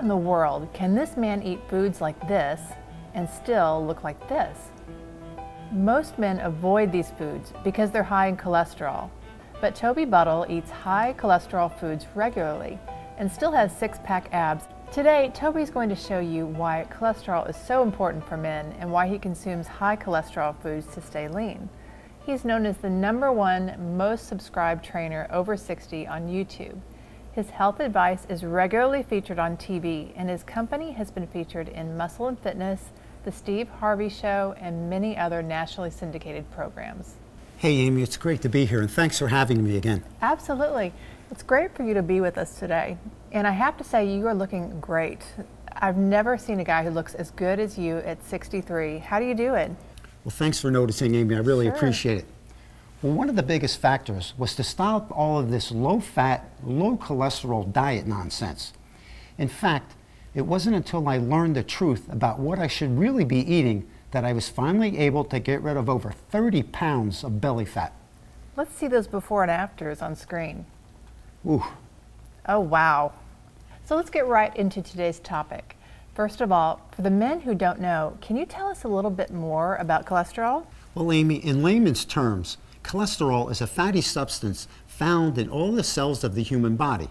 in the world can this man eat foods like this and still look like this? Most men avoid these foods because they're high in cholesterol, but Toby Buttle eats high cholesterol foods regularly and still has six-pack abs. Today, Toby's going to show you why cholesterol is so important for men and why he consumes high cholesterol foods to stay lean. He's known as the #1 most subscribed trainer over 60 on YouTube. His health advice is regularly featured on TV, and his company has been featured in Muscle and Fitness, The Steve Harvey Show, and many other nationally syndicated programs. Hey Amy, it's great to be here, and thanks for having me again. Absolutely. It's great for you to be with us today. And I have to say, you are looking great. I've never seen a guy who looks as good as you at 63. How do you do it? Well, thanks for noticing, Amy. I really Sure. appreciate it. Well, one of the biggest factors was to stop all of this low-fat, low-cholesterol diet nonsense. In fact, it wasn't until I learned the truth about what I should really be eating that I was finally able to get rid of over 30 pounds of belly fat. Let's see those before and afters on screen. Ooh. Oh, wow. So let's get right into today's topic. First of all, for the men who don't know, can you tell us a little bit more about cholesterol? Well, Amy, in layman's terms, cholesterol is a fatty substance found in all the cells of the human body.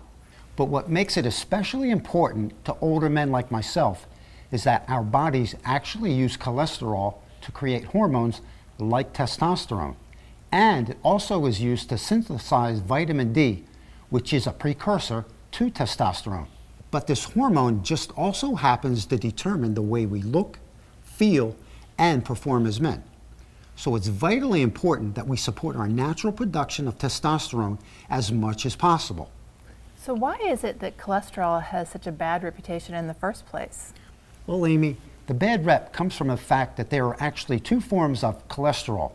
But what makes it especially important to older men like myself is that our bodies actually use cholesterol to create hormones like testosterone. And it also is used to synthesize vitamin D, which is a precursor to testosterone. But this hormone just also happens to determine the way we look, feel, and perform as men. So it's vitally important that we support our natural production of testosterone as much as possible. So why is it that cholesterol has such a bad reputation in the first place? Well, Amy, the bad rep comes from the fact that there are actually two forms of cholesterol,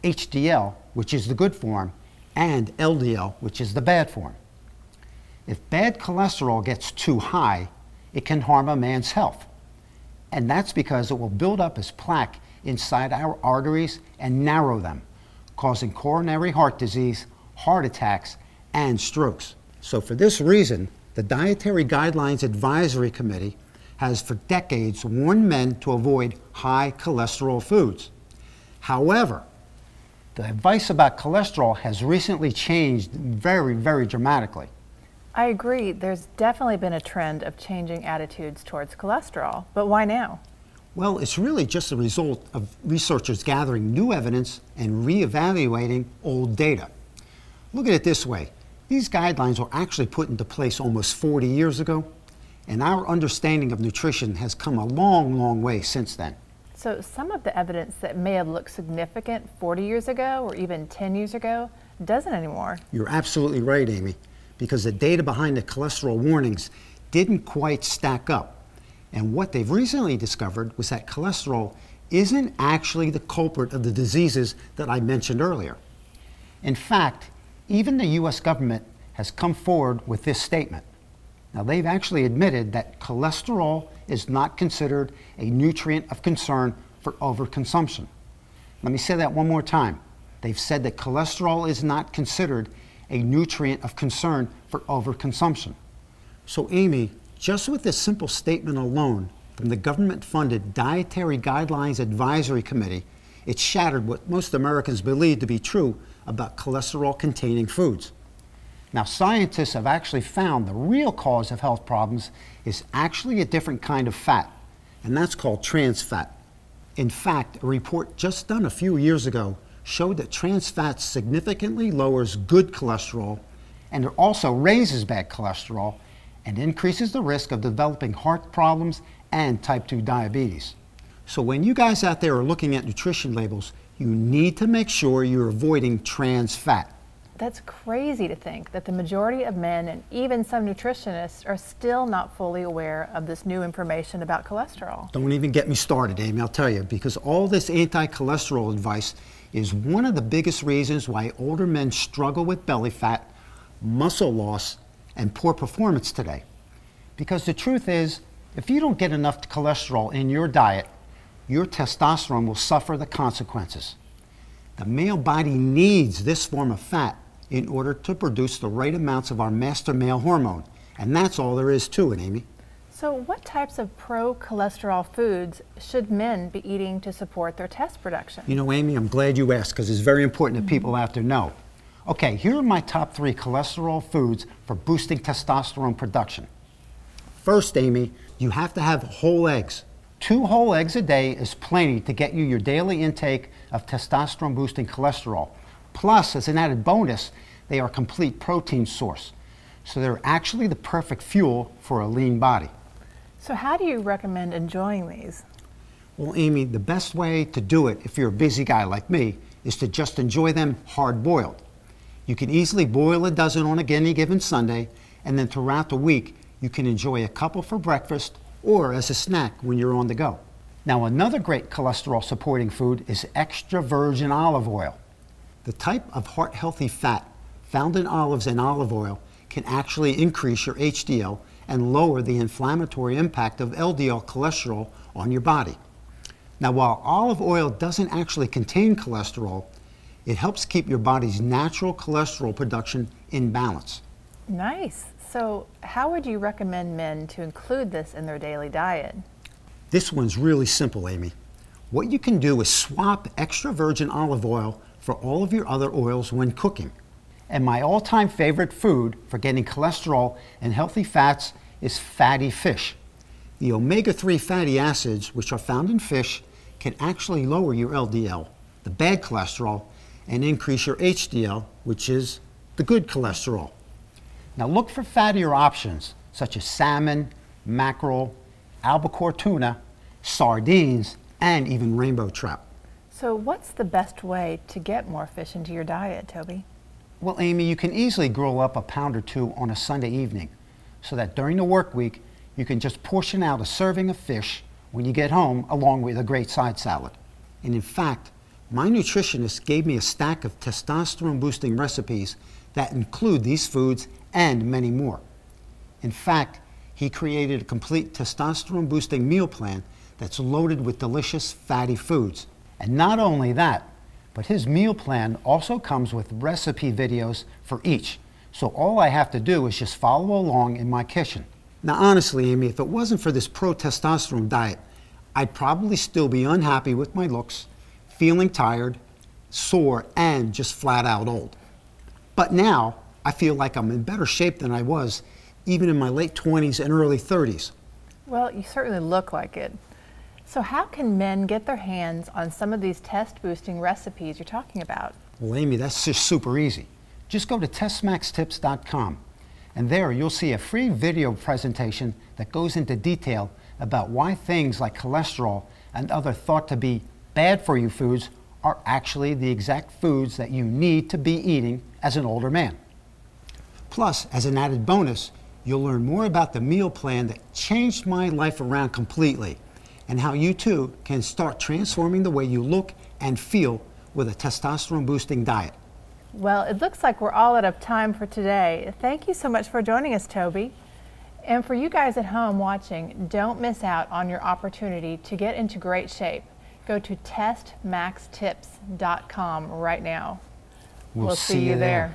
HDL, which is the good form, and LDL, which is the bad form. If bad cholesterol gets too high, it can harm a man's health. And that's because it will build up as plaque inside our arteries and narrow them, causing coronary heart disease, heart attacks, and strokes. So for this reason, the Dietary Guidelines Advisory Committee has for decades warned men to avoid high cholesterol foods. However, the advice about cholesterol has recently changed very, very dramatically. I agree, there's definitely been a trend of changing attitudes towards cholesterol, but why now? Well, it's really just a result of researchers gathering new evidence and reevaluating old data. Look at it this way. These guidelines were actually put into place almost 40 years ago, and our understanding of nutrition has come a long, long way since then. So some of the evidence that may have looked significant 40 years ago or even 10 years ago doesn't anymore. You're absolutely right, Amy, because the data behind the cholesterol warnings didn't quite stack up. And what they've recently discovered was that cholesterol isn't actually the culprit of the diseases that I mentioned earlier. In fact, even the US government has come forward with this statement. Now, they've actually admitted that cholesterol is not considered a nutrient of concern for overconsumption. Let me say that one more time. They've said that cholesterol is not considered a nutrient of concern for overconsumption. So, Amy, just with this simple statement alone from the government-funded Dietary Guidelines Advisory Committee, it shattered what most Americans believe to be true about cholesterol-containing foods. Now, scientists have actually found the real cause of health problems is actually a different kind of fat, and that's called trans fat. In fact, a report just done a few years ago showed that trans fat significantly lowers good cholesterol, and it also raises bad cholesterol and increases the risk of developing heart problems and type 2 diabetes. So when you guys out there are looking at nutrition labels, you need to make sure you're avoiding trans fat. That's crazy to think that the majority of men and even some nutritionists are still not fully aware of this new information about cholesterol. Don't even get me started, Amy, I'll tell you, because all this anti-cholesterol advice is one of the biggest reasons why older men struggle with belly fat, muscle loss, and poor performance today. Because the truth is, if you don't get enough cholesterol in your diet, your testosterone will suffer the consequences. The male body needs this form of fat in order to produce the right amounts of our master male hormone. And that's all there is to it, Amy. So what types of pro-cholesterol foods should men be eating to support their test production? You know, Amy, I'm glad you asked because it's very important that people out there know. Okay, here are my top 3 cholesterol foods for boosting testosterone production. First, Amy, you have to have whole eggs. 2 whole eggs a day is plenty to get you your daily intake of testosterone boosting cholesterol. Plus, as an added bonus, they are a complete protein source. So they're actually the perfect fuel for a lean body. So how do you recommend enjoying these? Well, Amy, the best way to do it if you're a busy guy like me is to just enjoy them hard boiled. You can easily boil a dozen on any given Sunday, and then throughout the week you can enjoy a couple for breakfast or as a snack when you're on the go. Now, another great cholesterol supporting food is extra virgin olive oil. The type of heart-healthy fat found in olives and olive oil can actually increase your HDL and lower the inflammatory impact of LDL cholesterol on your body. Now, while olive oil doesn't actually contain cholesterol, it helps keep your body's natural cholesterol production in balance. Nice. So how would you recommend men to include this in their daily diet? This one's really simple, Amy. What you can do is swap extra virgin olive oil for all of your other oils when cooking. And my all-time favorite food for getting cholesterol and healthy fats is fatty fish. The omega-3 fatty acids, which are found in fish, can actually lower your LDL, the bad cholesterol, and increase your HDL, which is the good cholesterol. Now look for fattier options such as salmon, mackerel, albacore tuna, sardines, and even rainbow trout. So what's the best way to get more fish into your diet, Toby? Well, Amy, you can easily grill up a pound or 2 on a Sunday evening so that during the work week you can just portion out a serving of fish when you get home along with a great side salad. And in fact, my nutritionist gave me a stack of testosterone boosting recipes that include these foods and many more. In fact, he created a complete testosterone boosting meal plan that's loaded with delicious fatty foods. And not only that, but his meal plan also comes with recipe videos for each. So all I have to do is just follow along in my kitchen. Now honestly, Amy, if it wasn't for this pro-testosterone diet, I'd probably still be unhappy with my looks, feeling tired, sore, and just flat out old. But now, I feel like I'm in better shape than I was even in my late 20s and early 30s. Well, you certainly look like it. So how can men get their hands on some of these test-boosting recipes you're talking about? Well, Amy, that's just super easy. Just go to SixPackAbs.com, and there you'll see a free video presentation that goes into detail about why things like cholesterol and other thought to be bad for you foods are actually the exact foods that you need to be eating as an older man. Plus, as an added bonus, you'll learn more about the meal plan that changed my life around completely and how you too can start transforming the way you look and feel with a testosterone boosting diet. Well, it looks like we're all out of time for today. Thank you so much for joining us, Toby. And for you guys at home watching, don't miss out on your opportunity to get into great shape. Go to testmaxtips.com right now. We'll see you there.